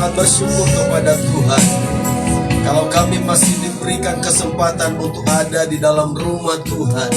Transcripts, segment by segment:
sangat bersyukur kepada Tuhan. Kalau kami masih diberikan kesempatan untuk ada di dalam rumah Tuhan,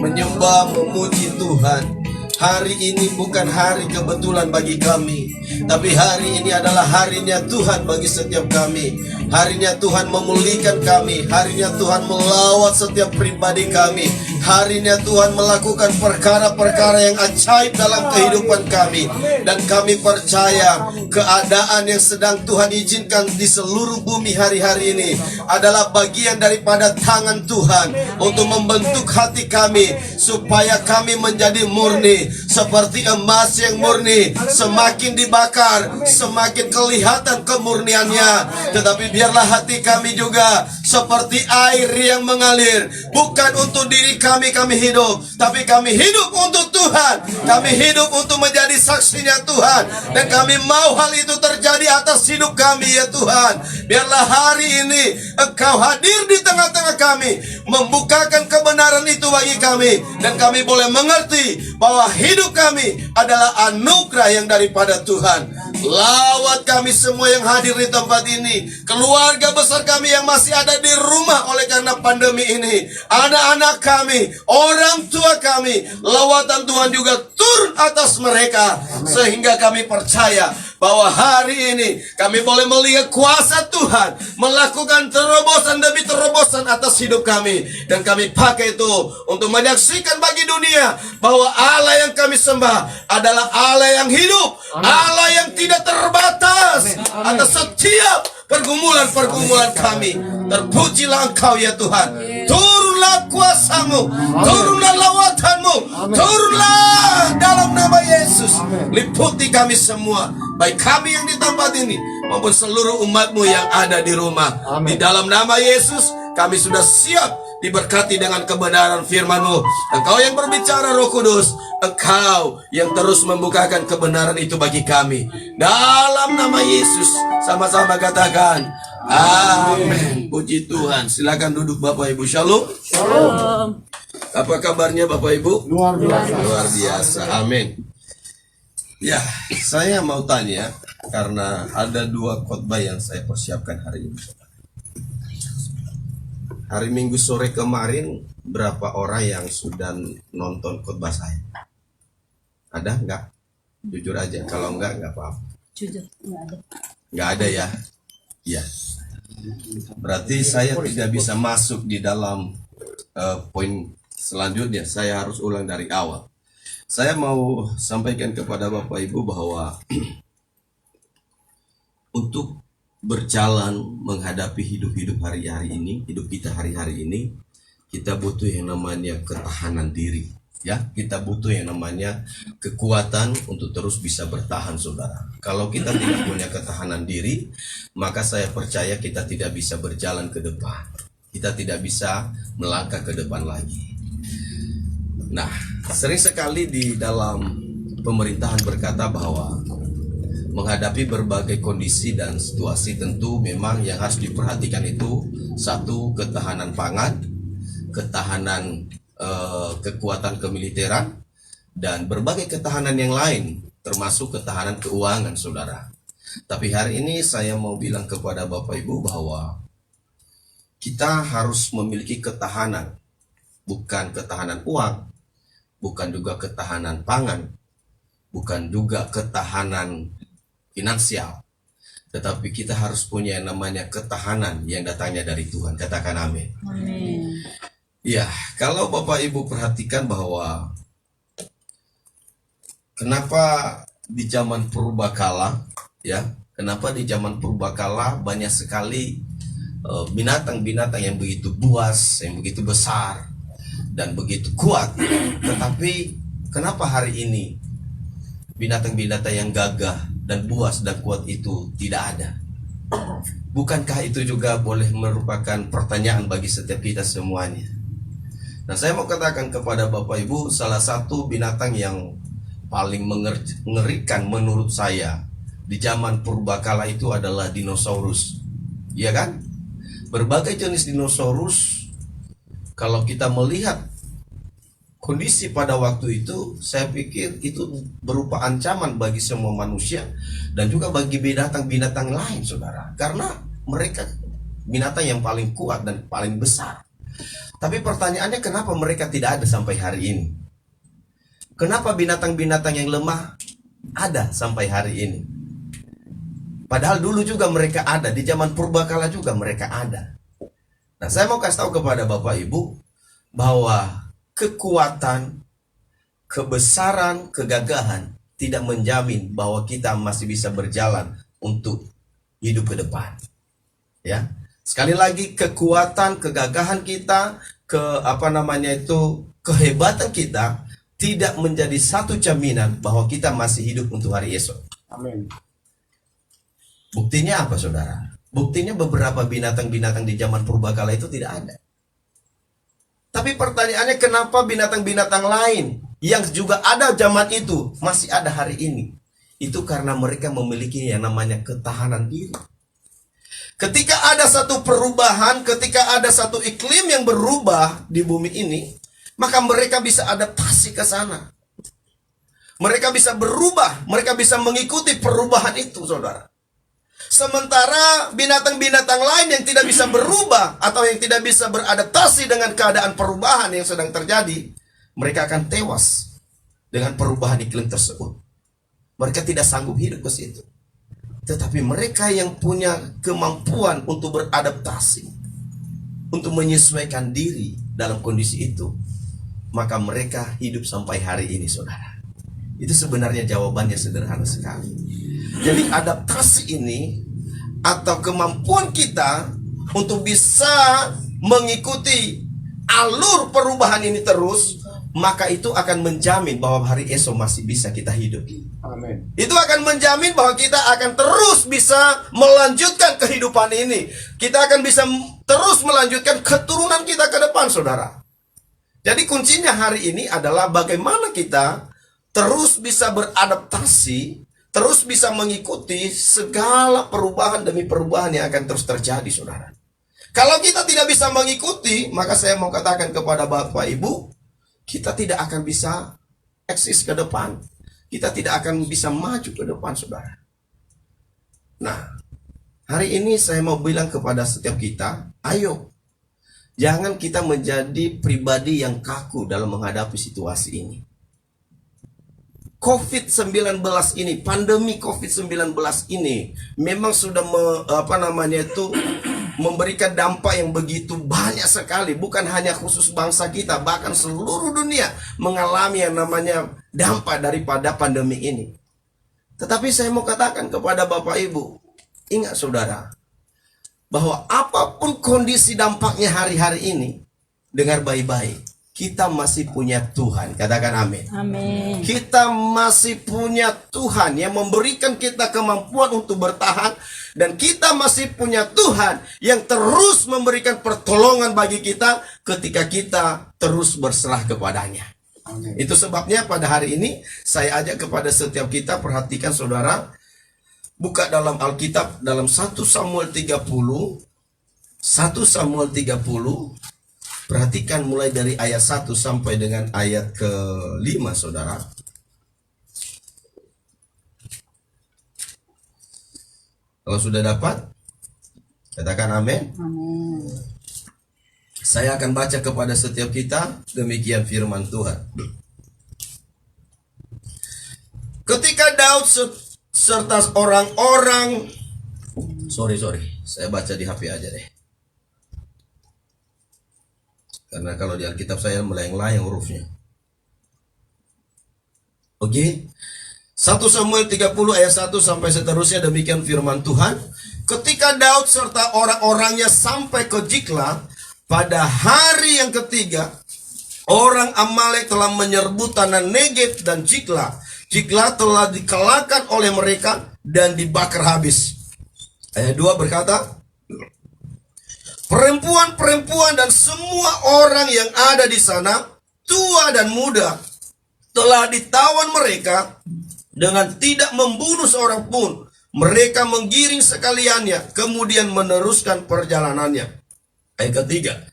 menyembah, memuji Tuhan. Hari ini bukan hari kebetulan bagi kami, tapi hari ini adalah harinya Tuhan bagi setiap kami. Harinya Tuhan memulihkan kami, harinya Tuhan melawat setiap pribadi kami, harinya Tuhan melakukan perkara-perkara yang ajaib dalam kehidupan kami. Dan kami percaya keadaan yang sedang Tuhan izinkan di seluruh bumi hari-hari ini adalah bagian daripada tangan Tuhan untuk membentuk hati kami supaya kami menjadi murni seperti emas yang murni. Semakin dibakar, semakin kelihatan kemurniannya. Tetapi biarlah hati kami juga seperti air yang mengalir. Bukan untuk diri kami hidup, tapi kami hidup untuk Tuhan. Kami hidup untuk menjadi saksinya Tuhan. Dan kami mau hal itu terjadi atas hidup kami ya Tuhan. Biarlah hari ini Engkau hadir di tengah-tengah kami, membukakan kebenaran itu bagi kami. Dan kami boleh mengerti bahwa hidup kami adalah anugerah yang daripada Tuhan. Lawat kami semua yang hadir di tempat ini, keluarga besar kami yang masih ada di rumah oleh karena pandemi ini, anak-anak kami, orang tua kami. Lawatan Tuhan juga turun atas mereka, sehingga kami percaya bahwa hari ini kami boleh melihat kuasa Tuhan melakukan terobosan demi terobosan atas hidup kami. Dan kami pakai itu untuk menyaksikan bagi dunia bahwa Allah yang kami sembah adalah Allah yang hidup, Allah yang tidak terbatas atas setiap pergumulan-pergumulan kami. Terpujilah Engkau ya Tuhan. Turunlah kuasa-Mu, turunlah lawatanmu, turunlah dalam nama Yesus. Liputi kami semua, baik kami yang di tempat ini maupun seluruh umat-Mu yang ada di rumah. Di dalam nama Yesus kami sudah siap diberkati dengan kebenaran firman-Mu. Engkau yang berbicara, Roh Kudus, Engkau yang terus membukakan kebenaran itu bagi kami. Dalam nama Yesus, sama-sama katakan amin. Puji Tuhan. Silakan duduk Bapak Ibu. Shalom. Shalom. Apa kabarnya Bapak Ibu? Luar biasa. Luar biasa. Amin. Ya, saya mau tanya karena ada dua khotbah yang saya persiapkan hari ini. Hari Minggu sore kemarin berapa orang yang sudah nonton khotbah saya? Ada nggak? Jujur aja. Kalau nggak apa-apa. Jujur, nggak ada. Nggak ada ya? Ya. Berarti saya tidak bisa masuk di dalam poin selanjutnya. Saya harus ulang dari awal. Saya mau sampaikan kepada Bapak Ibu bahwa untuk berjalan menghadapi hidup-hidup hari-hari ini, hidup kita hari-hari ini, kita butuh yang namanya ketahanan diri. Ya, kita butuh yang namanya kekuatan untuk terus bisa bertahan, saudara. Kalau kita tidak punya ketahanan diri, maka saya percaya kita tidak bisa berjalan ke depan. Kita tidak bisa melangkah ke depan lagi. Nah, sering sekali di dalam pemerintahan berkata bahwa menghadapi berbagai kondisi dan situasi tentu memang yang harus diperhatikan itu satu, ketahanan pangan, ketahanan kekuatan kemiliteran, dan berbagai ketahanan yang lain, termasuk ketahanan keuangan, saudara. Tapi hari ini saya mau bilang kepada Bapak Ibu bahwa kita harus memiliki ketahanan, bukan ketahanan uang, bukan juga ketahanan pangan, bukan juga ketahanan finansial, tetapi kita harus punya yang namanya ketahanan yang datangnya dari Tuhan. Katakan amin. Amin. Ya, kalau Bapak Ibu perhatikan bahwa kenapa di zaman purbakala, ya, kenapa di zaman purbakala banyak sekali binatang-binatang yang begitu buas, yang begitu besar dan begitu kuat, tetapi kenapa hari ini binatang-binatang yang gagah dan buas dan kuat itu tidak ada? Bukankah itu juga boleh merupakan pertanyaan bagi setiap kita semuanya? Nah, saya mau katakan kepada Bapak Ibu, salah satu binatang yang paling mengerikan menurut saya di zaman purbakala itu adalah dinosaurus. Iya kan? Berbagai jenis dinosaurus, kalau kita melihat kondisi pada waktu itu, saya pikir itu berupa ancaman bagi semua manusia dan juga bagi binatang-binatang lain, saudara. Karena mereka binatang yang paling kuat dan paling besar. Tapi pertanyaannya, kenapa mereka tidak ada sampai hari ini? Kenapa binatang-binatang yang lemah ada sampai hari ini? Padahal dulu juga mereka ada, di zaman purbakala juga mereka ada. Nah, saya mau kasih tahu kepada Bapak Ibu bahwa kekuatan, kebesaran, kegagahan tidak menjamin bahwa kita masih bisa berjalan untuk hidup ke depan. Ya. Sekali lagi, kekuatan, kegagahan kita, kehebatan kita tidak menjadi satu jaminan bahwa kita masih hidup untuk hari esok. Amin. Buktinya apa, saudara? Buktinya beberapa binatang-binatang di zaman purbakala itu tidak ada. Tapi pertanyaannya, kenapa binatang-binatang lain yang juga ada zaman itu masih ada hari ini? Itu karena mereka memiliki yang namanya ketahanan diri. Ketika ada satu perubahan, ketika ada satu iklim yang berubah di bumi ini, maka mereka bisa adaptasi ke sana. Mereka bisa berubah, mereka bisa mengikuti perubahan itu, saudara. Sementara binatang-binatang lain yang tidak bisa berubah atau yang tidak bisa beradaptasi dengan keadaan perubahan yang sedang terjadi, mereka akan tewas dengan perubahan iklim tersebut. Mereka tidak sanggup hidup ke situ. Tetapi mereka yang punya kemampuan untuk beradaptasi, untuk menyesuaikan diri dalam kondisi itu, maka mereka hidup sampai hari ini, saudara. Itu sebenarnya jawabannya sederhana sekali. Jadi adaptasi ini atau kemampuan kita untuk bisa mengikuti alur perubahan ini terus, maka itu akan menjamin bahwa hari esok masih bisa kita hidup. Amin. Itu akan menjamin bahwa kita akan terus bisa melanjutkan kehidupan ini. Kita akan bisa terus melanjutkan keturunan kita ke depan, saudara. Jadi kuncinya hari ini adalah bagaimana kita terus bisa beradaptasi, terus bisa mengikuti segala perubahan demi perubahan yang akan terus terjadi, saudara. Kalau kita tidak bisa mengikuti, maka saya mau katakan kepada Bapak Ibu, kita tidak akan bisa eksis ke depan. Kita tidak akan bisa maju ke depan, saudara. Nah, hari ini saya mau bilang kepada setiap kita, ayo, jangan kita menjadi pribadi yang kaku dalam menghadapi situasi ini. COVID-19 ini, pandemi COVID-19 ini memang sudah memberikan dampak yang begitu banyak sekali. Bukan hanya khusus bangsa kita, bahkan seluruh dunia mengalami yang namanya dampak daripada pandemi ini. Tetapi saya mau katakan kepada Bapak Ibu, ingat saudara, bahwa apapun kondisi dampaknya hari-hari ini, dengar baik-baik, kita masih punya Tuhan. Katakan amin. Amin. Kita masih punya Tuhan yang memberikan kita kemampuan untuk bertahan. Dan kita masih punya Tuhan yang terus memberikan pertolongan bagi kita ketika kita terus berserah kepadanya. Amin. Itu sebabnya pada hari ini saya ajak kepada setiap kita, perhatikan saudara, buka dalam Alkitab dalam 1 Samuel 30. 1 Samuel 30. Perhatikan mulai dari ayat 1 sampai dengan ayat ke-5, saudara. Kalau sudah dapat, katakan amin. Amin. Saya akan baca kepada setiap kita, demikian firman Tuhan. Ketika Daud serta orang-orang, sorry, saya baca di HP aja deh. Karena kalau di Alkitab saya melayang-layang hurufnya. Oke. 1 Samuel 30 ayat 1 sampai seterusnya, demikian firman Tuhan. Ketika Daud serta orang-orangnya sampai ke Ziklag, pada hari yang ketiga, orang Amalek telah menyerbu tanah Negeb dan Ziklag. Ziklag telah dikalahkan oleh mereka dan dibakar habis. Ayat 2 berkata, perempuan-perempuan dan semua orang yang ada di sana, tua dan muda, telah ditawan mereka dengan tidak membunuh seorang pun. Mereka menggiring sekaliannya, kemudian meneruskan perjalanannya. Ayat ketiga,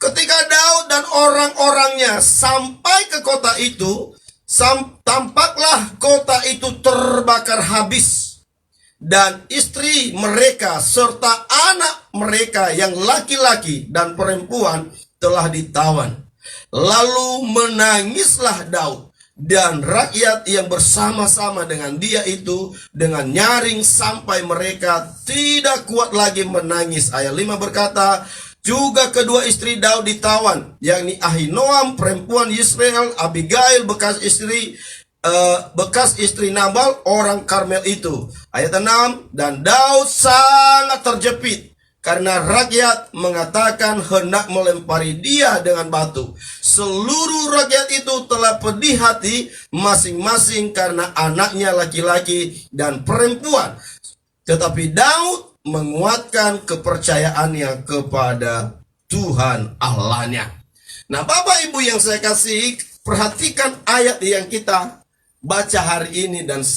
Ketika Daud dan orang-orangnya sampai ke kota itu, tampaklah kota itu terbakar habis. Dan istri mereka serta anak mereka yang laki-laki dan perempuan telah ditawan. Lalu menangislah Daud dan rakyat yang bersama-sama dengan dia itu dengan nyaring sampai mereka tidak kuat lagi menangis. Ayat 5 berkata, juga kedua istri Daud ditawan, yakni Ahinoam perempuan Yisrael, Abigail bekas istri Nabal orang Karmel itu. Ayat 6, dan Daud sangat terjepit karena rakyat mengatakan hendak melempari dia dengan batu. Seluruh rakyat itu telah pedih hati masing-masing karena anaknya laki-laki dan perempuan. Tetapi Daud menguatkan kepercayaannya kepada Tuhan Allahnya. Nah, Bapak Ibu yang saya kasih, perhatikan ayat yang kita baca hari ini dan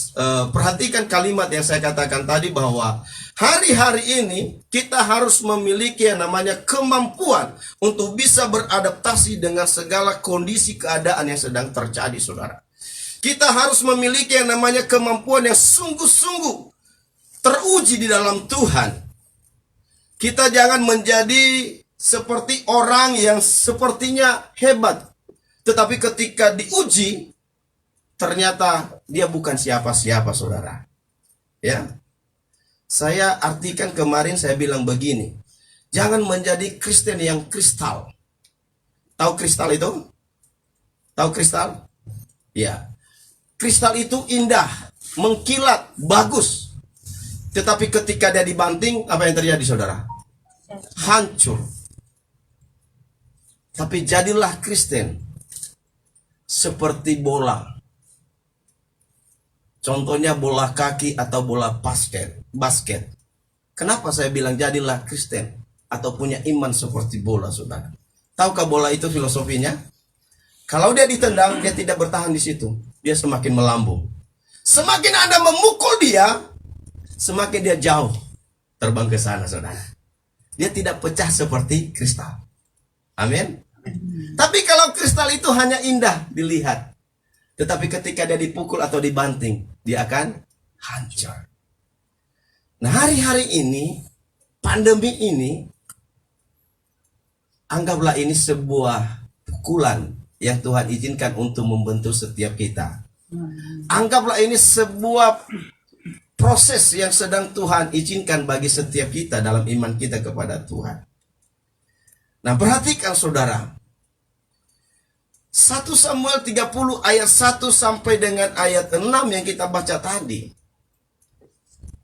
perhatikan kalimat yang saya katakan tadi bahwa hari-hari ini kita harus memiliki yang namanya kemampuan untuk bisa beradaptasi dengan segala kondisi keadaan yang sedang terjadi, saudara. Kita harus memiliki yang namanya kemampuan yang sungguh-sungguh teruji di dalam Tuhan. Kita jangan menjadi seperti orang yang sepertinya hebat, tetapi ketika diuji, ternyata dia bukan siapa-siapa, saudara. Ya, saya artikan kemarin saya bilang begini, jangan menjadi Kristen yang kristal. Tahu kristal itu? Tahu kristal? Ya, kristal itu indah, mengkilat, bagus. Tetapi ketika dia dibanting, apa yang terjadi, saudara? Hancur. Tapi jadilah Kristen seperti bola. Contohnya bola kaki atau bola basket. Kenapa saya bilang jadilah Kristen atau punya iman seperti bola, saudara? Tahukah bola itu filosofinya? Kalau dia ditendang, dia tidak bertahan di situ. Dia semakin melambung. Semakin Anda memukul dia, semakin dia jauh terbang ke sana, saudara. Dia tidak pecah seperti kristal. Amin. Tapi kalau kristal itu hanya indah dilihat, tetapi ketika dia dipukul atau dibanting, dia akan hancur. Nah, hari-hari ini, pandemi ini, anggaplah ini sebuah pukulan yang Tuhan izinkan untuk membentuk setiap kita. Anggaplah ini sebuah proses yang sedang Tuhan izinkan bagi setiap kita dalam iman kita kepada Tuhan. Nah, perhatikan, saudara. 1 Samuel 30 ayat 1 sampai dengan ayat 6 yang kita baca tadi.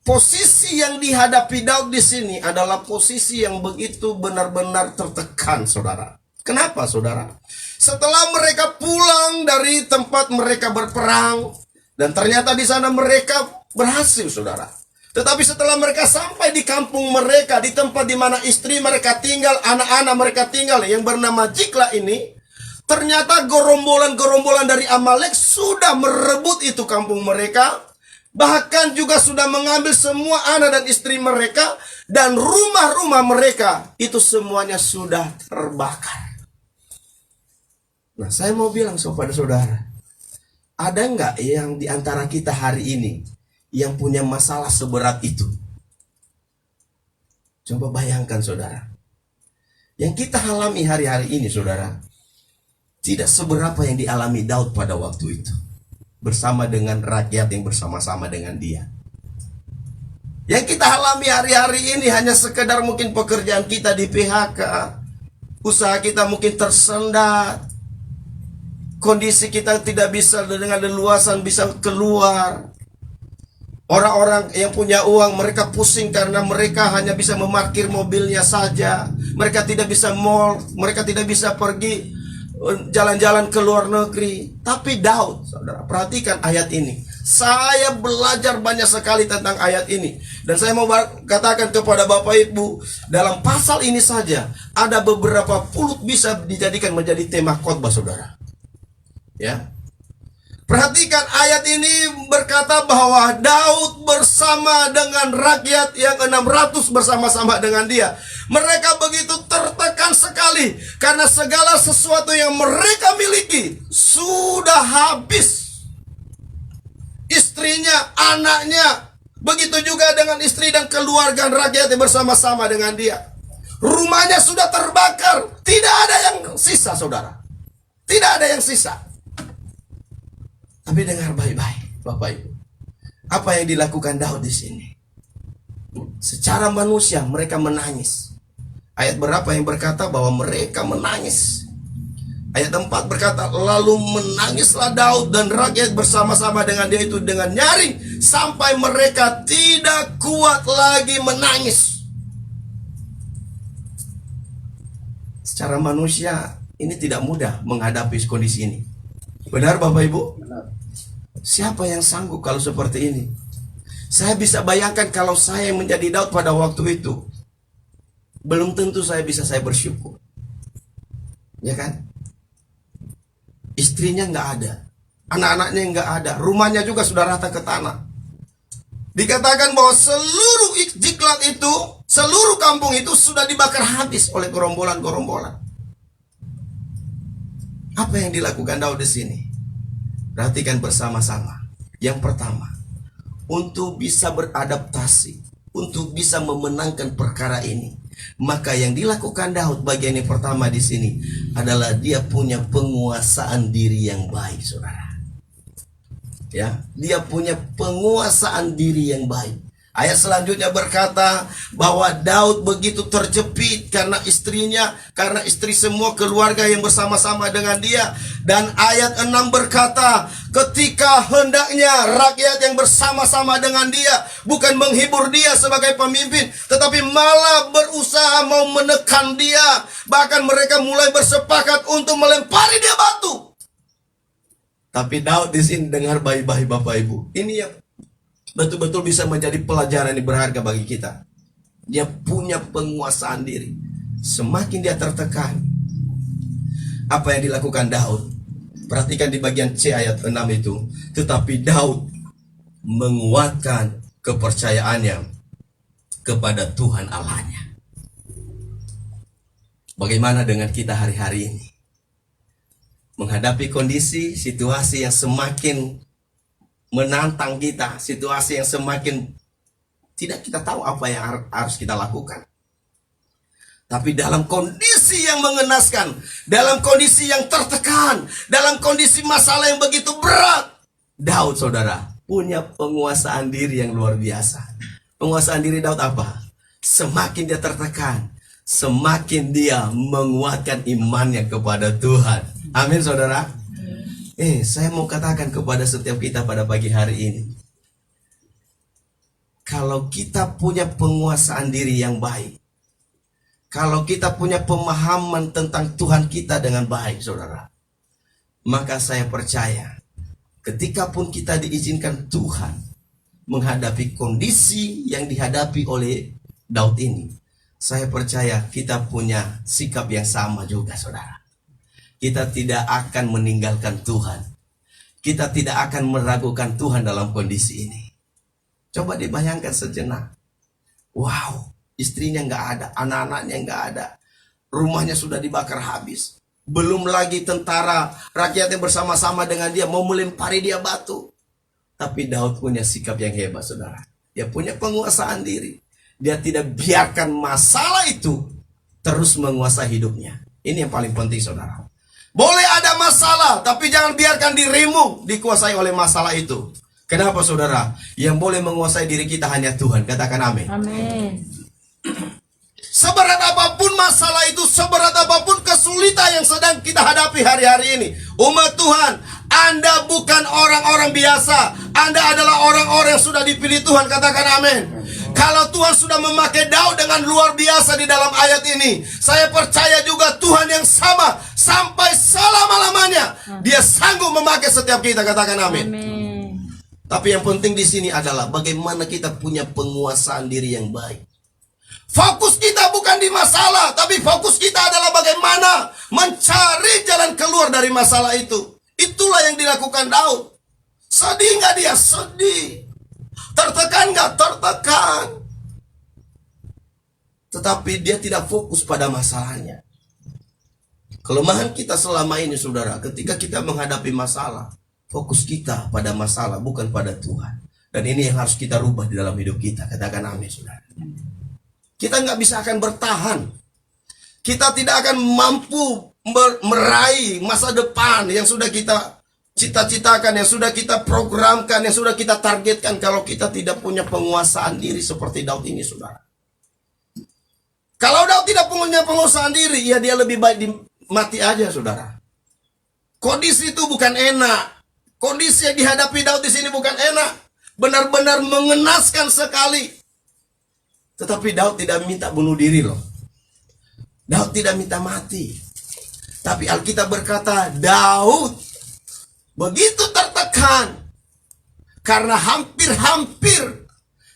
Posisi yang dihadapi Daud di sini adalah posisi yang begitu benar-benar tertekan, saudara. Kenapa, saudara? Setelah mereka pulang dari tempat mereka berperang, dan ternyata di sana mereka berhasil, saudara. Tetapi setelah mereka sampai di kampung mereka, di tempat di mana istri mereka tinggal, anak-anak mereka tinggal, yang bernama Ziklag ini, ternyata gerombolan-gerombolan dari Amalek sudah merebut itu kampung mereka. Bahkan juga sudah mengambil semua anak dan istri mereka, dan rumah-rumah mereka itu semuanya sudah terbakar. Nah, saya mau bilang kepada saudara, ada nggak yang di antara kita hari ini yang punya masalah seberat itu? Coba bayangkan, saudara. Yang kita alami hari-hari ini, saudara, tidak seberapa yang dialami Daud pada waktu itu, bersama dengan rakyat yang bersama-sama dengan dia. Yang kita alami hari-hari ini hanya sekedar mungkin pekerjaan kita di PHK, usaha kita mungkin tersendat, kondisi kita tidak bisa dengan leluasan bisa keluar. Orang-orang yang punya uang, mereka pusing karena mereka hanya bisa memarkir mobilnya saja. Mereka tidak bisa mall, mereka tidak bisa pergi jalan-jalan ke luar negeri. Tapi Daud, saudara, perhatikan ayat ini. Saya belajar banyak sekali tentang ayat ini, dan saya mau katakan kepada Bapak Ibu, dalam pasal ini saja ada beberapa puluh bisa dijadikan menjadi tema khotbah, saudara. Ya, Perhatikan ayat ini berkata bahwa Daud bersama dengan rakyat yang 600 bersama-sama dengan dia. Mereka begitu tertekan sekali karena segala sesuatu yang mereka miliki sudah habis. Istrinya, anaknya, begitu juga dengan istri dan keluarga rakyat yang bersama-sama dengan dia. Rumahnya sudah terbakar, tidak ada yang sisa, saudara. Tidak ada yang sisa. Tapi dengar baik-baik, Bapak Ibu. Apa yang dilakukan Daud di sini? Secara manusia mereka menangis. Ayat berapa yang berkata bahwa mereka menangis? Ayat 4 berkata, lalu menangislah Daud dan rakyat bersama-sama dengan dia itu dengan nyaring sampai mereka tidak kuat lagi menangis. Secara manusia ini tidak mudah menghadapi kondisi ini. Benar Bapak Ibu? Siapa yang sanggup kalau seperti ini? Saya bisa bayangkan kalau saya menjadi Daud pada waktu itu. Belum tentu saya bersyukur. Ya kan? Istrinya nggak ada. Anak-anaknya nggak ada. Rumahnya juga sudah rata ke tanah. Dikatakan bahwa seluruh Ziklag itu, seluruh kampung itu sudah dibakar habis oleh gerombolan-gerombolan. Apa yang dilakukan Daud di sini? Perhatikan bersama-sama. Yang pertama, untuk bisa beradaptasi, untuk bisa memenangkan perkara ini, maka yang dilakukan Daud bagian yang pertama di sini adalah dia punya penguasaan diri yang baik, saudara. Ya, dia punya penguasaan diri yang baik. Ayat selanjutnya berkata bahwa Daud begitu terjepit karena istrinya, karena istri semua keluarga yang bersama-sama dengan dia. Dan ayat 6 berkata, ketika hendaknya rakyat yang bersama-sama dengan dia bukan menghibur dia sebagai pemimpin, tetapi malah berusaha mau menekan dia. Bahkan mereka mulai bersepakat untuk melempari dia batu. Tapi Daud di sini dengar baik-baik Bapak Ibu. Ini yang betul-betul bisa menjadi pelajaran yang berharga bagi kita. Dia punya penguasaan diri. Semakin dia tertekan, apa yang dilakukan Daud? Perhatikan di bagian C ayat 6 itu. Tetapi Daud menguatkan kepercayaannya kepada Tuhan Allahnya. Bagaimana dengan kita hari-hari ini? Menghadapi kondisi, situasi yang semakin menantang kita, situasi yang semakin tidak kita tahu apa yang harus kita lakukan. Tapi dalam kondisi yang mengenaskan, dalam kondisi yang tertekan, dalam kondisi masalah yang begitu berat, Daud saudara punya penguasaan diri yang luar biasa. Penguasaan diri Daud apa? Semakin dia tertekan, semakin dia menguatkan imannya kepada Tuhan. Amin saudara. Saya mau katakan kepada setiap kita pada pagi hari ini, kalau kita punya penguasaan diri yang baik, kalau kita punya pemahaman tentang Tuhan kita dengan baik, saudara, maka saya percaya, ketika pun kita diizinkan Tuhan menghadapi kondisi yang dihadapi oleh Daud ini, saya percaya kita punya sikap yang sama juga, saudara. Kita tidak akan meninggalkan Tuhan. Kita tidak akan meragukan Tuhan dalam kondisi ini. Coba dibayangkan sejenak. Wow, istrinya nggak ada, anak-anaknya nggak ada. Rumahnya sudah dibakar habis. Belum lagi tentara rakyat yang bersama-sama dengan dia mau melempari dia batu. Tapi Daud punya sikap yang hebat, saudara. Dia punya penguasaan diri. Dia tidak biarkan masalah itu terus menguasai hidupnya. Ini yang paling penting, saudara. Boleh ada masalah, tapi jangan biarkan dirimu dikuasai oleh masalah itu. Kenapa saudara? Yang boleh menguasai diri kita hanya Tuhan. Katakan amin. Amin. Seberat apapun masalah itu, seberat apapun kesulitan yang sedang kita hadapi hari-hari ini, umat Tuhan, Anda bukan orang-orang biasa. Anda adalah orang-orang yang sudah dipilih Tuhan. Katakan amin. Kalau Tuhan sudah memakai Daud dengan luar biasa di dalam ayat ini, saya percaya juga Tuhan yang sama sampai selama-lamanya Dia sanggup memakai setiap kita. Katakan amin. Amin. Tapi yang penting di sini adalah bagaimana kita punya penguasaan diri yang baik. Fokus kita bukan di masalah, tapi fokus kita adalah bagaimana mencari jalan keluar dari masalah itu. Itulah yang dilakukan Daud. Sedih nggak dia? Sedih. Tertekan nggak? Tertekan. Tetapi dia tidak fokus pada masalahnya. Kelemahan kita selama ini, saudara, ketika kita menghadapi masalah, fokus kita pada masalah, bukan pada Tuhan. Dan ini yang harus kita rubah di dalam hidup kita. Katakan amin, saudara. Kita nggak bisa akan bertahan. Kita tidak akan mampu meraih masa depan yang sudah kita cita-citakan, yang sudah kita programkan, yang sudah kita targetkan, kalau kita tidak punya penguasaan diri seperti Daud ini, saudara. Kalau Daud tidak punya penguasaan diri, ya dia lebih baik mati aja, saudara. Kondisi itu bukan enak. Kondisi yang dihadapi Daud di sini bukan enak. Benar-benar mengenaskan sekali. Tetapi Daud tidak minta bunuh diri loh. Daud tidak minta mati. Tapi Alkitab berkata, Daud begitu tertekan karena hampir-hampir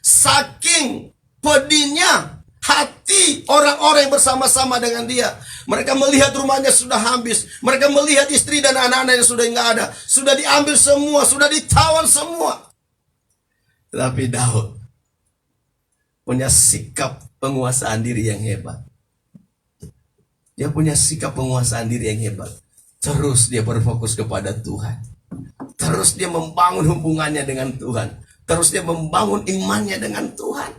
saking pedihnya hati orang-orang yang bersama-sama dengan dia. Mereka melihat rumahnya sudah habis. Mereka melihat istri dan anak-anaknya sudah nggak ada. Sudah diambil semua, sudah ditawan semua. Tetapi Daud punya sikap penguasaan diri yang hebat. Dia punya sikap penguasaan diri yang hebat. Terus dia berfokus kepada Tuhan. Terus dia membangun hubungannya dengan Tuhan. Terus dia membangun imannya dengan Tuhan.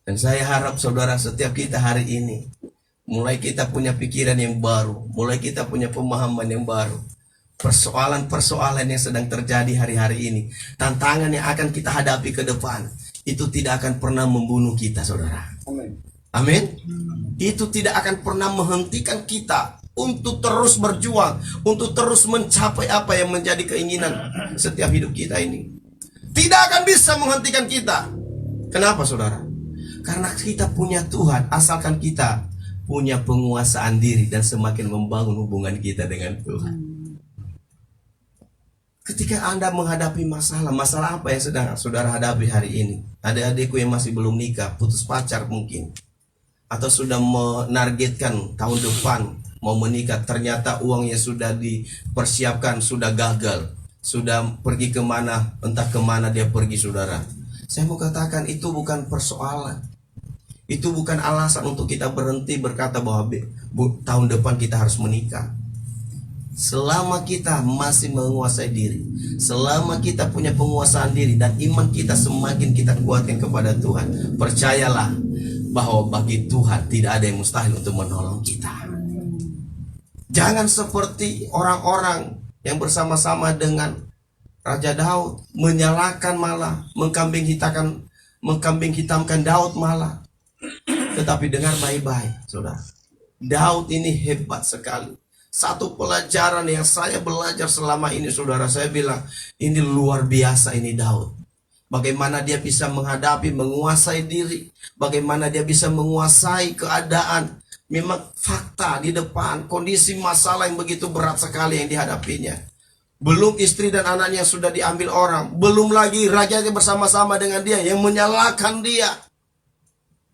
Dan saya harap saudara, setiap kita hari ini, mulai kita punya pikiran yang baru, mulai kita punya pemahaman yang baru. Persoalan-persoalan yang sedang terjadi hari-hari ini, tantangan yang akan kita hadapi ke depan, itu tidak akan pernah membunuh kita, saudara. Amin. Itu tidak akan pernah menghentikan kita untuk terus berjuang, untuk terus mencapai apa yang menjadi keinginan setiap hidup kita ini. Tidak akan bisa menghentikan kita. Kenapa, saudara? Karena kita punya Tuhan, asalkan kita punya penguasaan diri dan semakin membangun hubungan kita dengan Tuhan. Ketika Anda menghadapi masalah apa yang sedang saudara hadapi hari ini? Adik-adikku yang masih belum nikah, putus pacar mungkin, atau sudah menargetkan tahun depan mau menikah, ternyata uangnya sudah dipersiapkan, sudah gagal, sudah pergi kemana, entah kemana dia pergi, saudara. Saya mau katakan itu bukan persoalan. Itu bukan alasan untuk kita berhenti berkata bahwa tahun depan kita harus menikah. Selama kita masih menguasai diri, selama kita punya penguasaan diri dan iman kita semakin kita kuatkan kepada Tuhan, percayalah bahwa bagi Tuhan tidak ada yang mustahil untuk menolong kita. Jangan seperti orang-orang yang bersama-sama dengan Raja Daud menyalahkan, malah mengkambing hitamkan Daud malah. Tetapi dengar baik-baik, saudara. Daud ini hebat sekali. Satu pelajaran yang saya belajar selama ini, saudara, saya bilang ini luar biasa ini Daud. Bagaimana dia bisa menghadapi, menguasai diri. Bagaimana dia bisa menguasai keadaan. Memang fakta di depan, kondisi masalah yang begitu berat sekali yang dihadapinya. Belum istri dan anaknya sudah diambil orang. Belum lagi rajanya bersama-sama dengan dia yang menyalahkan dia,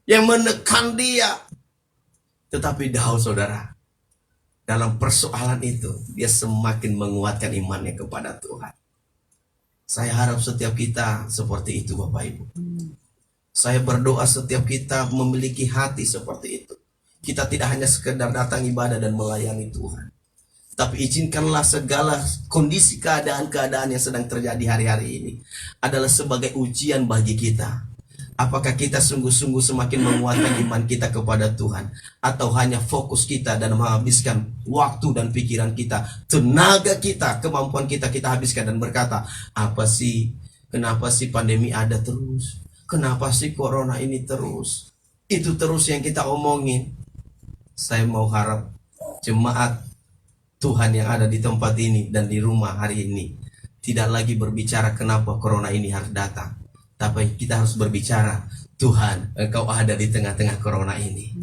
yang menekan dia. Tetapi Daud, saudara, dalam persoalan itu dia semakin menguatkan imannya kepada Tuhan. Saya harap setiap kita seperti itu, Bapak Ibu. Saya berdoa setiap kita memiliki hati seperti itu. Kita tidak hanya sekedar datang ibadah dan melayani Tuhan, tapi izinkanlah segala kondisi keadaan-keadaan yang sedang terjadi hari-hari ini adalah sebagai ujian bagi kita. Apakah kita sungguh-sungguh semakin menguatkan iman kita kepada Tuhan, atau hanya fokus kita dan menghabiskan waktu dan pikiran kita, tenaga kita, kemampuan kita habiskan dan berkata, apa sih, kenapa sih pandemi ada terus? Kenapa sih corona ini terus? Itu terus yang kita omongin. Saya mau harap jemaat Tuhan yang ada di tempat ini dan di rumah hari ini tidak lagi berbicara kenapa corona ini harus datang, tapi kita harus berbicara, Tuhan, Engkau ada di tengah-tengah corona ini.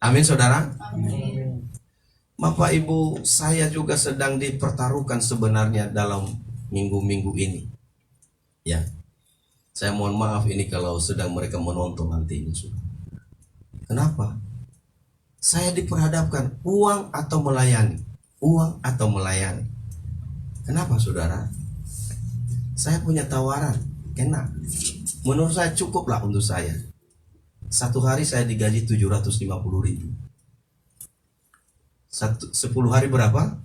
Amin, saudara. Amin. Bapak Ibu, saya juga sedang dipertaruhkan sebenarnya dalam minggu-minggu ini. Ya, saya mohon maaf ini kalau sedang mereka menonton nantinya. Kenapa? Saya diperhadapkan uang atau melayani, uang atau melayani. Kenapa saudara? Saya punya tawaran, enak. Menurut saya cukup lah untuk saya. Satu hari saya digaji 750.000. 10 hari berapa?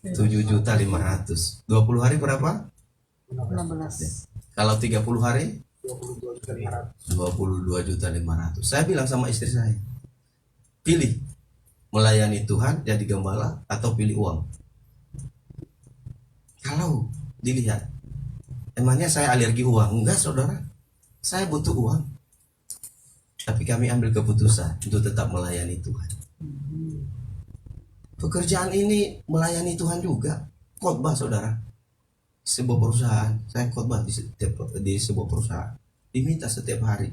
7.500.000. 20 hari berapa? 16. Kalau 30 hari? 22.500. Saya bilang sama istri saya, pilih melayani Tuhan jadi gembala atau pilih uang. Kalau dilihat, emangnya saya alergi uang? Enggak saudara, saya butuh uang. Tapi kami ambil keputusan untuk tetap melayani Tuhan. Pekerjaan ini melayani Tuhan juga. Khotbah saudara, sebuah perusahaan, saya khotbah di sebuah perusahaan, diminta setiap hari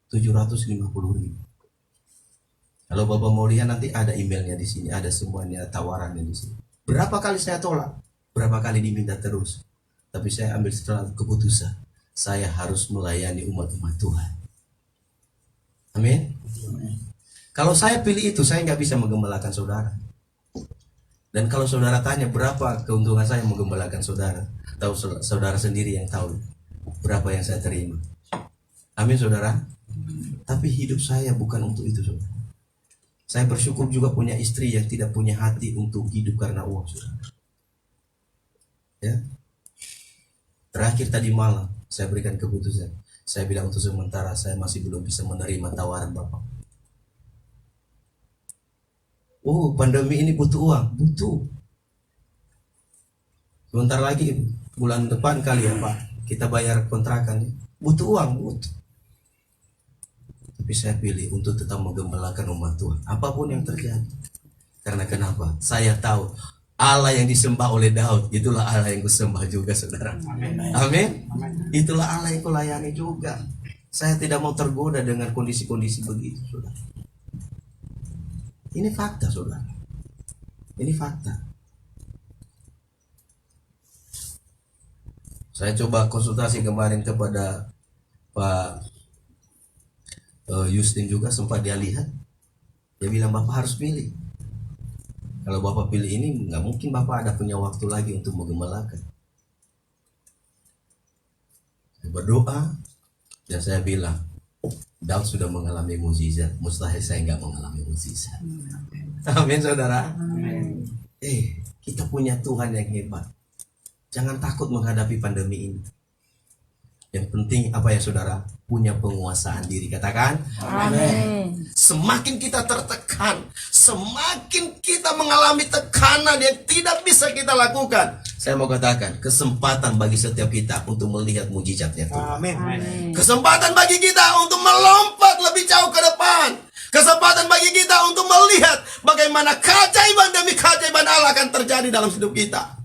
750.000. Kalau Bapak mau lihat nanti ada emailnya di sini, ada semuanya tawarannya di sini. Berapa kali saya tolak, berapa kali diminta terus, tapi saya ambil setelah keputusan, saya harus melayani umat-umat Tuhan. Amin. Kalau saya pilih itu, saya nggak bisa menggembalakan saudara. Dan kalau saudara tanya berapa keuntungan saya menggembalakan saudara, tahu saudara sendiri yang tahu berapa yang saya terima. Amin saudara. Tapi hidup saya bukan untuk itu saudara. Saya bersyukur juga punya istri yang tidak punya hati untuk hidup karena uang saudara. Ya. Terakhir tadi malam saya berikan keputusan. Saya bilang untuk sementara saya masih belum bisa menerima tawaran Bapak. Oh, pandemi ini butuh uang, butuh. Sebentar lagi bulan depan kali ya Pak, kita bayar kontrakan. Butuh uang, butuh. Tapi saya pilih untuk tetap menggembalakan umat Tuhan, apapun yang terjadi. Karena kenapa? Saya tahu Allah yang disembah oleh Daud, itulah Allah yang kusembah juga saudara. Amin. Amin. Itulah Allah yang kulayani juga. Saya tidak mau tergoda dengan kondisi-kondisi begitu saudara. Ini fakta saudara. Ini fakta. Saya coba konsultasi kemarin kepada Pak Justin juga, sempat dia lihat. Dia bilang Bapak harus pilih. Kalau Bapak pilih ini, nggak mungkin Bapak ada punya waktu lagi untuk menggembalakan. Saya berdoa dan saya bilang, Daud sudah mengalami mukjizat, mustahil saya nggak mengalami mukjizat. Amin saudara. Amin. Kita punya Tuhan yang hebat. Jangan takut menghadapi pandemi ini. Yang penting apa ya saudara? Punya penguasaan diri. Katakan amin. Semakin kita tertekan, semakin kita mengalami tekanan yang tidak bisa kita lakukan, saya mau katakan kesempatan bagi setiap kita untuk melihat mujizatnya Tuhan. Amin. Kesempatan bagi kita untuk melompat lebih jauh ke depan. Kesempatan bagi kita untuk melihat bagaimana keajaiban demi keajaiban Allah akan terjadi dalam hidup kita.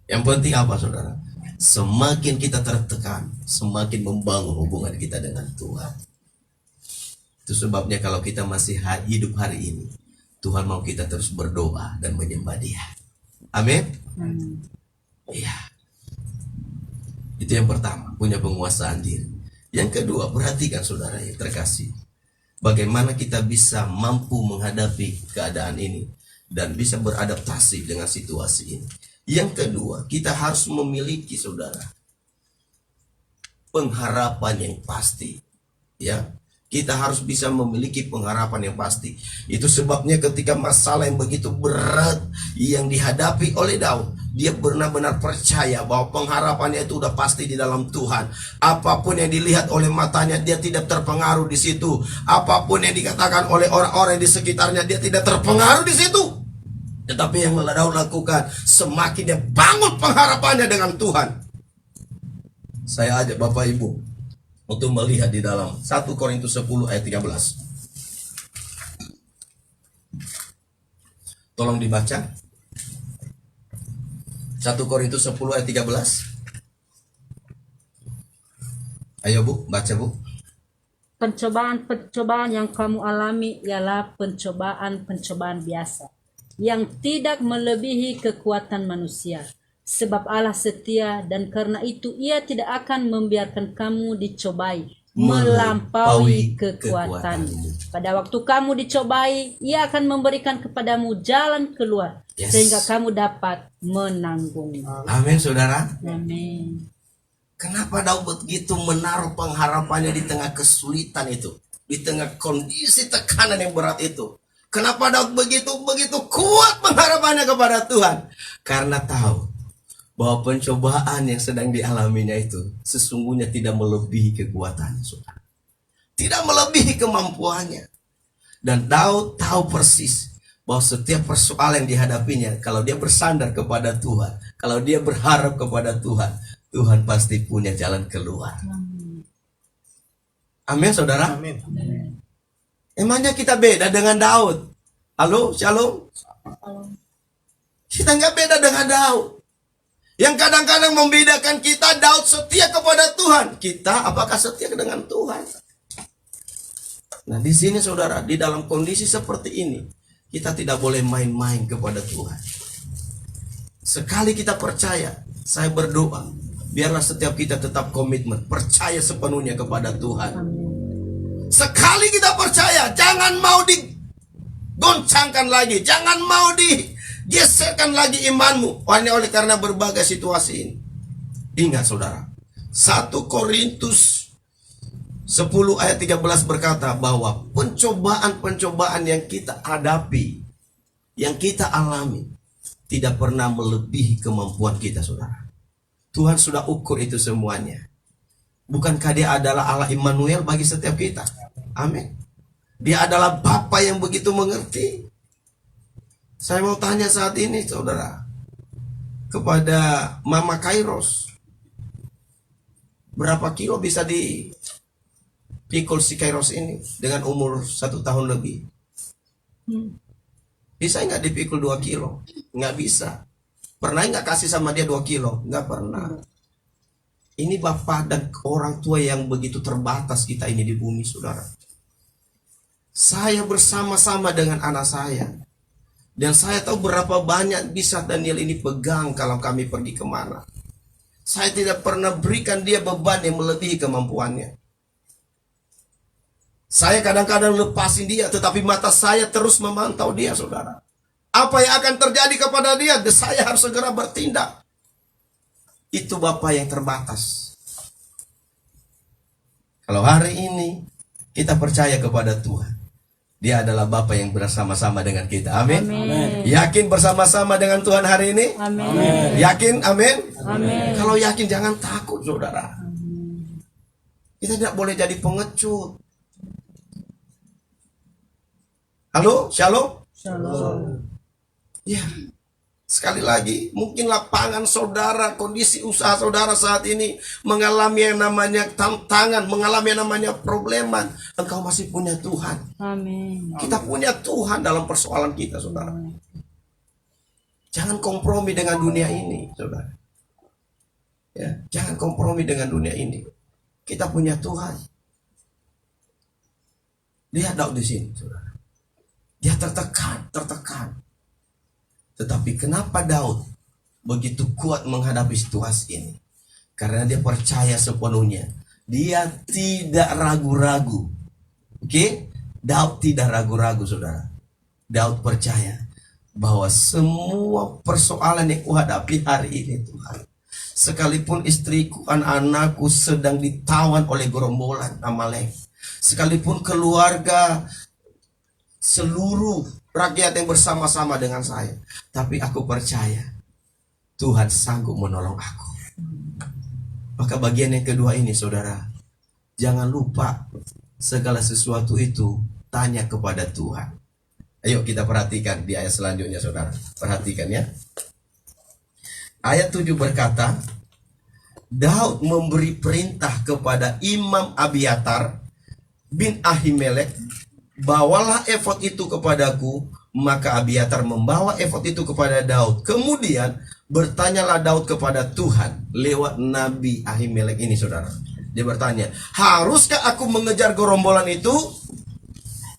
Yang penting apa saudara? Semakin kita tertekan, semakin membangun hubungan kita dengan Tuhan. Itu sebabnya kalau kita masih hidup hari ini, Tuhan mau kita terus berdoa dan menyembah Dia. Amin. Iya. Itu yang pertama, punya penguasaan diri. Yang kedua, perhatikan saudara yang terkasih, bagaimana kita bisa mampu menghadapi keadaan ini dan bisa beradaptasi dengan situasi ini. Yang kedua, kita harus memiliki saudara pengharapan yang pasti. Ya, kita harus bisa memiliki pengharapan yang pasti. Itu sebabnya ketika masalah yang begitu berat yang dihadapi oleh Daud, dia benar-benar percaya bahwa pengharapannya itu udah pasti di dalam Tuhan. Apapun yang dilihat oleh matanya, dia tidak terpengaruh di situ. Apapun yang dikatakan oleh orang-orang di sekitarnya, dia tidak terpengaruh di situ. Tetapi yang Daud lakukan, semakin dia bangun pengharapannya dengan Tuhan. Saya ajak Bapak Ibu untuk melihat di dalam 1 Korintus 10 ayat 13. Tolong dibaca. 1 Korintus 10 ayat 13. Ayo Bu, baca Bu. Pencobaan-pencobaan yang kamu alami ialah pencobaan-pencobaan biasa, yang tidak melebihi kekuatan manusia. Sebab Allah setia dan karena itu Ia tidak akan membiarkan kamu dicobai melampaui kekuatanmu. Pada waktu kamu dicobai, Ia akan memberikan kepadamu jalan keluar, Yes. sehingga kamu dapat menanggungnya. Amin, saudara. Amin. Kenapa Daud begitu menaruh pengharapannya di tengah kesulitan itu, di tengah kondisi tekanan yang berat itu? Kenapa Daud begitu kuat pengharapannya kepada Tuhan? Karena tahu bahwa pencobaan yang sedang dialaminya itu sesungguhnya tidak melebihi kekuatannya, saudara. Tidak melebihi kemampuannya. Dan Daud tahu persis bahwa setiap persoalan yang dihadapinya, kalau dia bersandar kepada Tuhan, kalau dia berharap kepada Tuhan, Tuhan pasti punya jalan keluar. Amin, saudara. Amin. Emangnya kita beda dengan Daud? Halo, shalom. Kita nggak beda dengan Daud. Yang kadang-kadang membedakan kita, Daud setia kepada Tuhan. Kita apakah setia dengan Tuhan? Nah, di sini saudara, di dalam kondisi seperti ini, kita tidak boleh main-main kepada Tuhan. Sekali kita percaya, saya berdoa, biarlah setiap kita tetap komitmen, percaya sepenuhnya kepada Tuhan. Sekali kita percaya, jangan mau digoncangkan lagi, jangan mau digeserkan lagi imanmu hanya oleh karena berbagai situasi ini. Ingat saudara, 1 Korintus 10 ayat 13 berkata bahwa pencobaan-pencobaan yang kita hadapi, yang kita alami, tidak pernah melebihi kemampuan kita, saudara. Tuhan sudah ukur itu semuanya. Bukankah Dia adalah Allah Immanuel bagi setiap kita? Amin. Dia adalah Bapa yang begitu mengerti. Saya mau tanya saat ini, saudara, kepada Mama Kairos, berapa kilo bisa dipikul si Kairos ini dengan umur 1 tahun lebih? Bisa nggak dipikul 2 kilo? Nggak bisa. Pernah nggak kasih sama dia 2 kilo? Nggak pernah. Ini bapak dan orang tua yang begitu terbatas kita ini di bumi, saudara. Saya bersama-sama dengan anak saya. Dan saya tahu berapa banyak bisa Daniel ini pegang kalau kami pergi kemana. Saya tidak pernah berikan dia beban yang melebihi kemampuannya. Saya kadang-kadang lepasin dia, tetapi mata saya terus memantau dia, saudara. Apa yang akan terjadi kepada dia? Saya harus segera bertindak. Itu Bapak yang terbatas. Kalau hari ini kita percaya kepada Tuhan, Dia adalah Bapa yang bersama-sama dengan kita. Amin. Amin. Yakin bersama-sama dengan Tuhan hari ini? Amin. Yakin? Amin. Amin. Kalau yakin jangan takut, saudara. Kita tidak boleh jadi pengecut. Halo, shalom. Shalom. Ya, sekali lagi, mungkin lapangan saudara, kondisi usaha saudara saat ini mengalami yang namanya tantangan, mengalami yang namanya probleman. Engkau masih punya Tuhan. Amin. Kita punya Tuhan dalam persoalan kita, saudara. Jangan kompromi dengan dunia ini, saudara. Ya, jangan kompromi dengan dunia ini. Kita punya Tuhan. Lihat Daud di sini, saudara. Dia tertekan. Tetapi kenapa Daud begitu kuat menghadapi situasi ini? Karena dia percaya sepenuhnya. Dia tidak ragu-ragu. Oke? Daud tidak ragu-ragu, saudara. Daud percaya bahwa semua persoalan yang kuhadapi hari ini, Tuhan, sekalipun istriku, anak-anakku sedang ditawan oleh gerombolan Amalek, sekalipun keluarga, seluruh rakyat yang bersama-sama dengan saya, tapi aku percaya Tuhan sanggup menolong aku. Maka bagian yang kedua ini, saudara, jangan lupa segala sesuatu itu tanya kepada Tuhan. Ayo kita perhatikan di ayat selanjutnya, saudara. Perhatikan ya. Ayat 7 berkata, Daud memberi perintah kepada Imam Abiatar bin Ahimelek, bawalah efod itu kepadaku. Maka Abiatar membawa efod itu kepada Daud. Kemudian bertanyalah Daud kepada Tuhan lewat Nabi Ahimelek ini, saudara. Dia bertanya, haruskah aku mengejar gerombolan itu?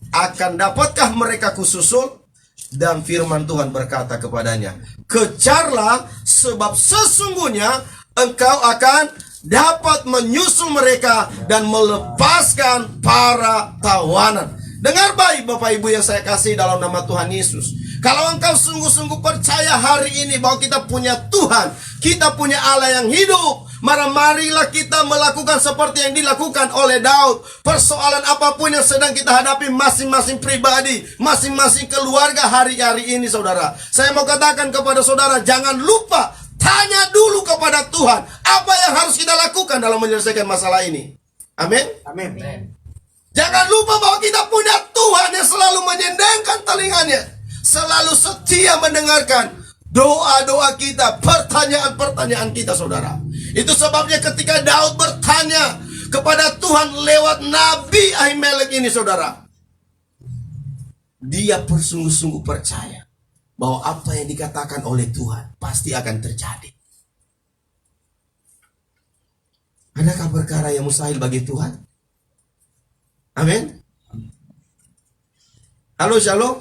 Akan dapatkah mereka kususul? Dan firman Tuhan berkata kepadanya, kejarlah, sebab sesungguhnya engkau akan dapat menyusul mereka dan melepaskan para tawanan. Dengar baik Bapak Ibu yang saya kasih dalam nama Tuhan Yesus. Kalau engkau sungguh-sungguh percaya hari ini bahwa kita punya Tuhan, kita punya Allah yang hidup, marilah kita melakukan seperti yang dilakukan oleh Daud. Persoalan apapun yang sedang kita hadapi masing-masing pribadi, masing-masing keluarga hari-hari ini saudara. Saya mau katakan kepada saudara, jangan lupa tanya dulu kepada Tuhan apa yang harus kita lakukan dalam menyelesaikan masalah ini. Amin. Amin. Jangan lupa bahwa kita punya Tuhan yang selalu menyendangkan telinganya, selalu setia mendengarkan doa-doa kita, pertanyaan-pertanyaan kita saudara. Itu sebabnya ketika Daud bertanya kepada Tuhan lewat Nabi Ahimelek ini saudara, dia bersungguh-sungguh percaya bahwa apa yang dikatakan oleh Tuhan pasti akan terjadi. Adakah perkara yang mustahil bagi Tuhan? Amin. Halo Shalom.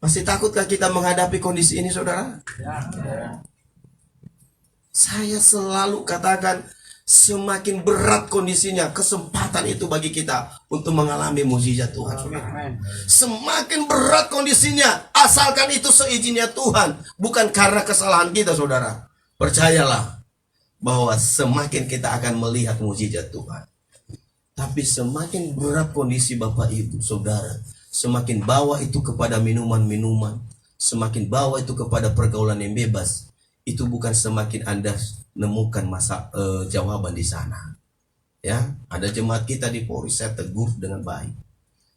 Masih takutkah kita menghadapi kondisi ini saudara? Saya selalu katakan, semakin berat kondisinya, kesempatan itu bagi kita untuk mengalami mukjizat Tuhan. Semakin berat kondisinya, asalkan itu seizinnya Tuhan, bukan karena kesalahan kita saudara. Percayalah bahwa semakin kita akan melihat mukjizat Tuhan. Tapi semakin berat kondisi Bapak Ibu Saudara, semakin bawa itu kepada minuman-minuman, semakin bawa itu kepada pergaulan yang bebas, itu bukan semakin Anda nemukan jawaban di sana. Ya, ada jemaat kita di Polri, saya tegur dengan baik.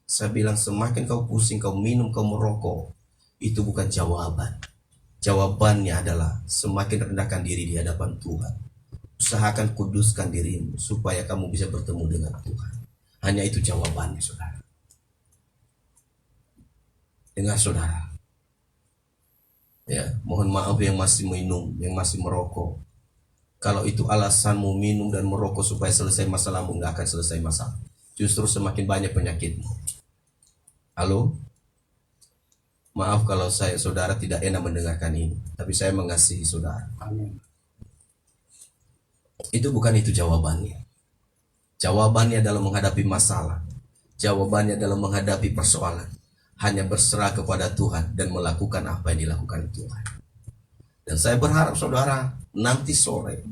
Saya bilang semakin kau pusing, kau minum, kau merokok, itu bukan jawaban. Jawabannya adalah semakin rendahkan diri di hadapan Tuhan. Usahakan kuduskan dirimu supaya kamu bisa bertemu dengan Tuhan. Hanya itu jawabannya saudara. Dengar saudara. Ya, mohon maaf yang masih minum, yang masih merokok. Kalau itu alasanmu minum dan merokok supaya selesai masalahmu, nggak akan selesai masalah. Justru semakin banyak penyakitmu. Halo? Maaf kalau saudara tidak enak mendengarkan ini, tapi saya mengasihi saudara. Amin. Itu jawabannya. Jawabannya dalam menghadapi masalah, jawabannya dalam menghadapi persoalan, hanya berserah kepada Tuhan dan melakukan apa yang dilakukan Tuhan. Dan saya berharap saudara, nanti sore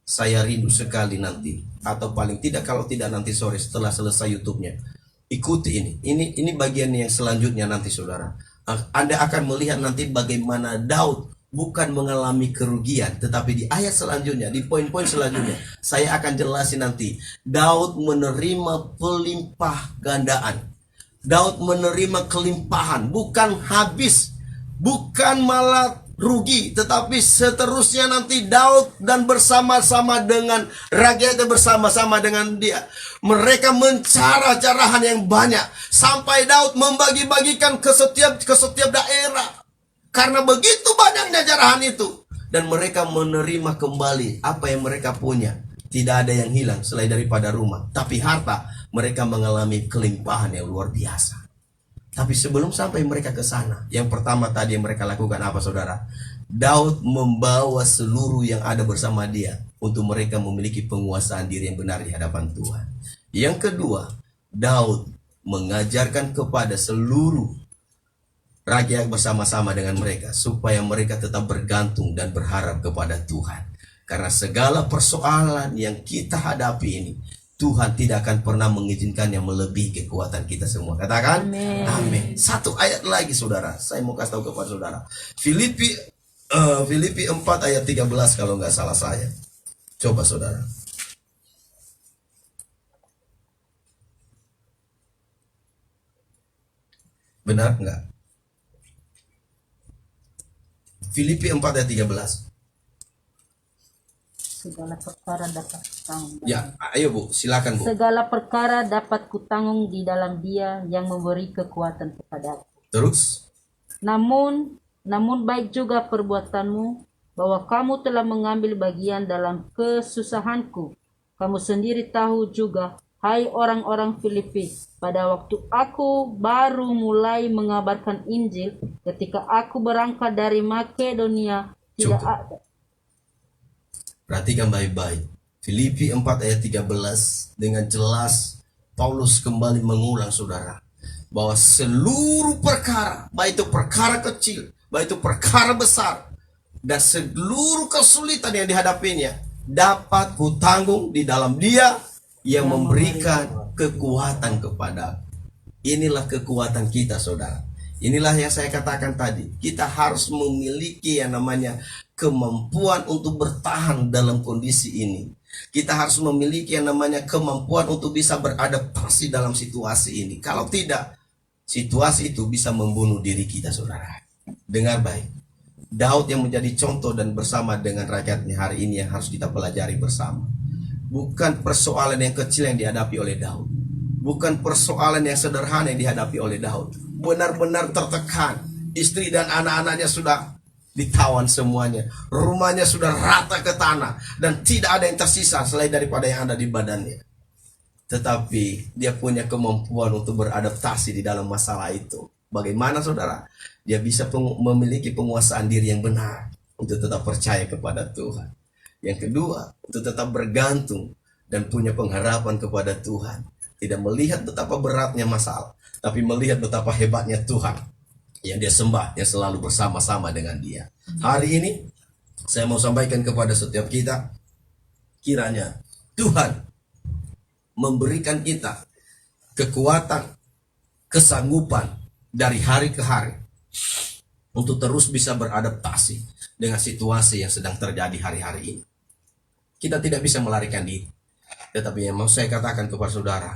saya rindu sekali nanti, atau paling tidak kalau tidak nanti sore setelah selesai YouTube-nya, ikuti ini. Ini bagian yang selanjutnya nanti saudara. Anda akan melihat nanti bagaimana Daud bukan mengalami kerugian, tetapi di ayat selanjutnya, di poin-poin selanjutnya, saya akan jelasin nanti. Daud menerima pelimpah gandaan. Daud menerima kelimpahan, bukan habis, bukan malah rugi, tetapi seterusnya nanti Daud dan bersama-sama dengan rakyatnya, bersama-sama dengan dia, mereka mencara-carahan yang banyak sampai Daud membagi-bagikan ke setiap daerah. Karena begitu banyaknya jarahan itu, dan mereka menerima kembali apa yang mereka punya. Tidak ada yang hilang selain daripada rumah, tapi harta mereka mengalami kelimpahan yang luar biasa. Tapi sebelum sampai mereka ke sana, yang pertama tadi yang mereka lakukan apa saudara? Daud membawa seluruh yang ada bersama dia untuk mereka memiliki penguasaan diri yang benar di hadapan Tuhan. Yang kedua, Daud mengajarkan kepada seluruh rakyat bersama-sama dengan mereka supaya mereka tetap bergantung dan berharap kepada Tuhan. Karena segala persoalan yang kita hadapi ini, Tuhan tidak akan pernah mengizinkan yang melebihi kekuatan kita semua. Katakan amin. Amin. Satu ayat lagi saudara, saya mau kasih tahu kepada saudara. Filipi 4 ayat 13 kalau nggak salah saya. Coba saudara. Benar nggak? Filipi 4 ayat 13. Segala perkara dapat kutanggung. Ya, ayo Bu, silakan Bu. Segala perkara dapat kutanggung di dalam Dia yang memberi kekuatan kepadaku. Terus? Namun baik juga perbuatanmu, bahwa kamu telah mengambil bagian dalam kesusahanku. Kamu sendiri tahu juga, hai orang-orang Filipi, pada waktu aku baru mulai mengabarkan Injil, ketika aku berangkat dari Makedonia, tidak ada. Perhatikan baik-baik. Filipi 4 ayat 13 dengan jelas Paulus kembali mengulang saudara, bahwa seluruh perkara, baik itu perkara kecil, baik itu perkara besar, dan seluruh kesulitan yang dihadapinya dapat kutanggung di dalam Dia yang memberikan kekuatan kepada. Inilah kekuatan kita saudara. Inilah yang saya katakan tadi. Kita harus memiliki yang namanya kemampuan untuk bertahan dalam kondisi ini. Kita harus memiliki yang namanya kemampuan untuk bisa beradaptasi dalam situasi ini. Kalau tidak, situasi itu bisa membunuh diri kita saudara. Dengar baik. Daud yang menjadi contoh dan bersama dengan rakyatnya hari ini yang harus kita pelajari bersama. Bukan persoalan yang kecil yang dihadapi oleh Daud. Bukan persoalan yang sederhana yang dihadapi oleh Daud. Benar-benar tertekan. Istri dan anak-anaknya sudah ditawan semuanya. Rumahnya sudah rata ke tanah. Dan tidak ada yang tersisa selain daripada yang ada di badannya. Tetapi dia punya kemampuan untuk beradaptasi di dalam masalah itu. Bagaimana saudara? Dia bisa memiliki penguasaan diri yang benar untuk tetap percaya kepada Tuhan. Yang kedua, untuk tetap bergantung dan punya pengharapan kepada Tuhan. Tidak melihat betapa beratnya masalah, tapi melihat betapa hebatnya Tuhan yang dia sembah, yang selalu bersama-sama dengan dia. Hari ini, saya mau sampaikan kepada setiap kita, kiranya Tuhan memberikan kita kekuatan, kesanggupan dari hari ke hari untuk terus bisa beradaptasi dengan situasi yang sedang terjadi hari-hari ini. Kita tidak bisa melarikan diri. Tetapi yang mau saya katakan kepada saudara,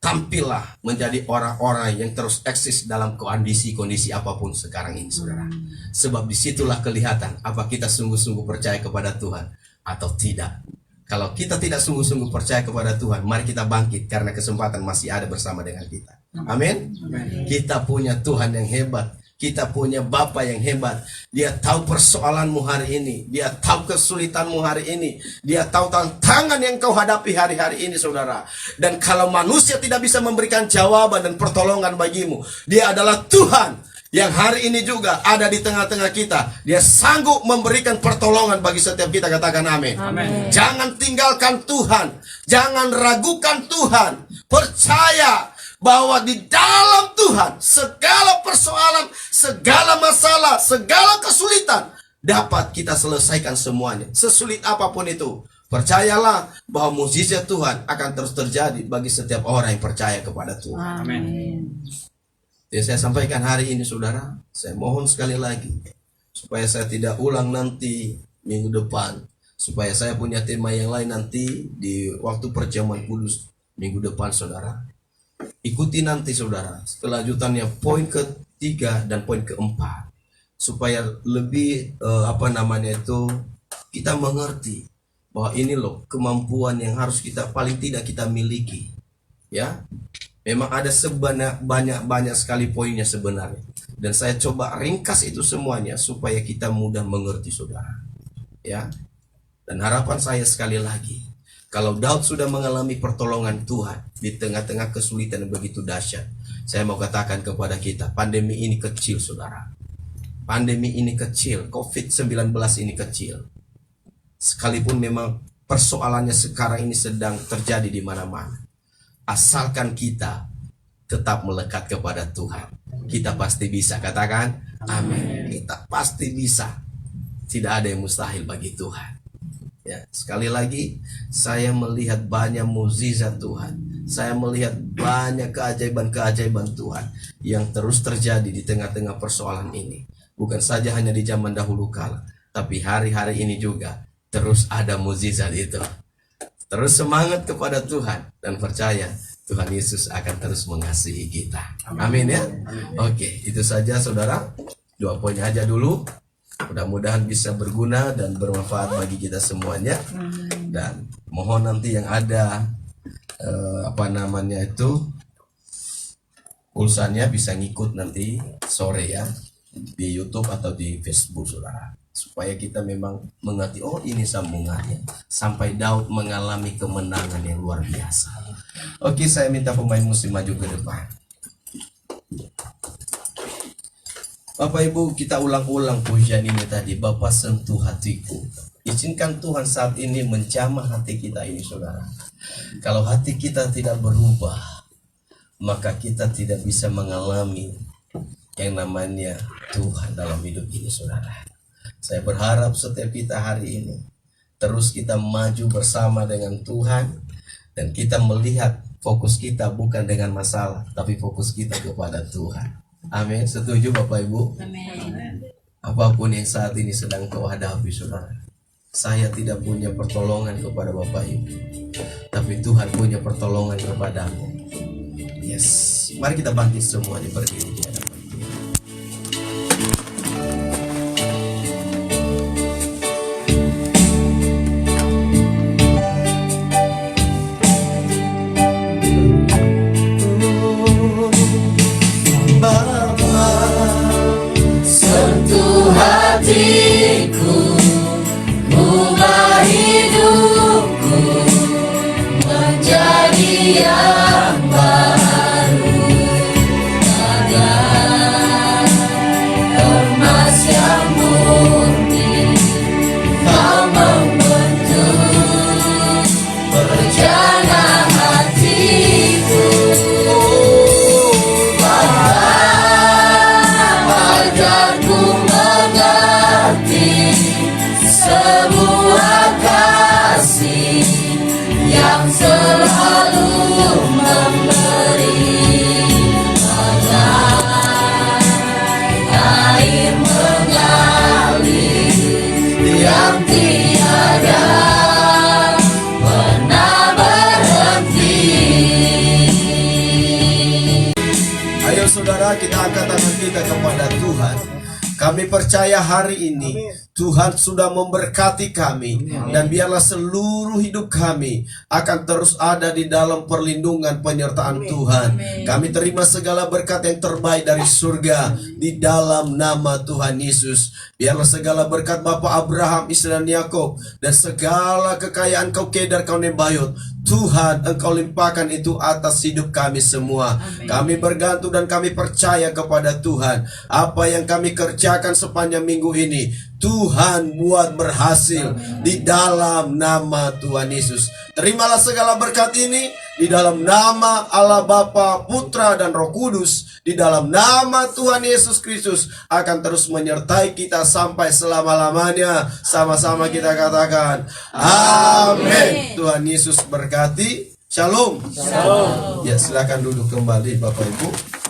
tampillah menjadi orang-orang yang terus eksis dalam kondisi-kondisi apapun sekarang ini saudara. Sebab disitulah kelihatan apa kita sungguh-sungguh percaya kepada Tuhan atau tidak. Kalau kita tidak sungguh-sungguh percaya kepada Tuhan, mari kita bangkit karena kesempatan masih ada bersama dengan kita. Amin. Kita punya Tuhan yang hebat. Kita punya Bapa yang hebat. Dia tahu persoalanmu hari ini. Dia tahu kesulitanmu hari ini. Dia tahu tantangan yang kau hadapi hari-hari ini saudara. Dan kalau manusia tidak bisa memberikan jawaban dan pertolongan bagimu, Dia adalah Tuhan yang hari ini juga ada di tengah-tengah kita. Dia sanggup memberikan pertolongan bagi setiap kita. Katakan amin. Amin. Jangan tinggalkan Tuhan. Jangan ragukan Tuhan. Percaya bahwa di dalam Tuhan segala persoalan, segala masalah, segala kesulitan dapat kita selesaikan semuanya. Sesulit apapun itu, percayalah bahwa mukjizat Tuhan akan terus terjadi bagi setiap orang yang percaya kepada Tuhan. Amin. Yang saya sampaikan hari ini saudara, saya mohon sekali lagi supaya saya tidak ulang nanti minggu depan, supaya saya punya tema yang lain nanti di waktu perjamuan kudus minggu depan saudara. Ikuti nanti saudara kelanjutannya poin ketiga dan poin keempat, supaya lebih kita mengerti bahwa ini loh kemampuan yang harus kita paling tidak kita miliki. Ya, memang ada banyak sekali poinnya sebenarnya, dan saya coba ringkas itu semuanya supaya kita mudah mengerti saudara. Ya, dan harapan saya sekali lagi, kalau Daud sudah mengalami pertolongan Tuhan di tengah-tengah kesulitan yang begitu dahsyat, saya mau katakan kepada kita, pandemi ini kecil saudara. Pandemi ini kecil, COVID-19 ini kecil. Sekalipun memang persoalannya sekarang ini sedang terjadi di mana-mana. Asalkan kita tetap melekat kepada Tuhan, kita pasti bisa. Katakan amin. Kita pasti bisa. Tidak ada yang mustahil bagi Tuhan. Ya, sekali lagi saya melihat banyak mukjizat Tuhan. Saya melihat banyak keajaiban-keajaiban Tuhan yang terus terjadi di tengah-tengah persoalan ini. Bukan saja hanya di zaman dahulu kala, tapi hari-hari ini juga terus ada mukjizat itu. Terus semangat kepada Tuhan dan percaya Tuhan Yesus akan terus mengasihi kita. Amin ya. Oke, itu saja saudara. 2 poin aja dulu. Mudah-mudahan bisa berguna dan bermanfaat bagi kita semuanya. Dan mohon nanti yang ada pulsanya bisa ngikut nanti sore ya di YouTube atau di Facebook saudara, supaya kita memang mengerti, oh ini sambungannya sampai Daud mengalami kemenangan yang luar biasa. Oke, saya minta pemain musik maju ke depan. Bapak Ibu, kita ulang-ulang pujian ini tadi. Bapa sentuh hatiku. Izinkan Tuhan saat ini menjamah hati kita ini, saudara. Kalau hati kita tidak berubah, maka kita tidak bisa mengalami yang namanya Tuhan dalam hidup ini, saudara. Saya berharap setiap kita hari ini terus kita maju bersama dengan Tuhan, dan kita melihat fokus kita bukan dengan masalah, tapi fokus kita kepada Tuhan. Amin. Setuju Bapak Ibu? Amin. Apapun yang saat ini sedang kau hadapi, saudara, saya tidak punya pertolongan kepada Bapak Ibu, tapi Tuhan punya pertolongan kepadamu. Yes, mari kita bangkit semuanya berdiri di hadapan Tuhan. Bapa, Sentuh hatiku, ubah hidupku menjadi yang baru, bagai emas yang murni. Kau membentuk perjalanan hatiku, agar ku mengerti sebuah kasih yang selalu memberi, bagai air mengalir yang tiada pernah berhenti. Ayo saudara, kita angkat tangan kita kepada Tuhan. Kami percaya hari ini Tuhan sudah memberkati kami, dan biarlah seluruh hidup kami akan terus ada di dalam perlindungan penyertaan Tuhan. Kami terima segala berkat yang terbaik dari surga di dalam nama Tuhan Yesus. Biarlah segala berkat Bapa Abraham, Ishak dan Yakub, dan segala kekayaan kau Kedar, kau Nebayot, Tuhan Engkau limpahkan itu atas hidup kami semua. Kami bergantung dan kami percaya kepada Tuhan. Apa yang kami kerjakan sepanjang minggu ini, Tuhan buat berhasil di dalam nama Tuhan Yesus. Terimalah segala berkat ini di dalam nama Allah Bapa, Putra dan Roh Kudus. Di dalam nama Tuhan Yesus Kristus akan terus menyertai kita sampai selama-lamanya. Sama-sama kita katakan amin. Tuhan Yesus berkati. Shalom. Shalom. Ya, silakan duduk kembali Bapak Ibu.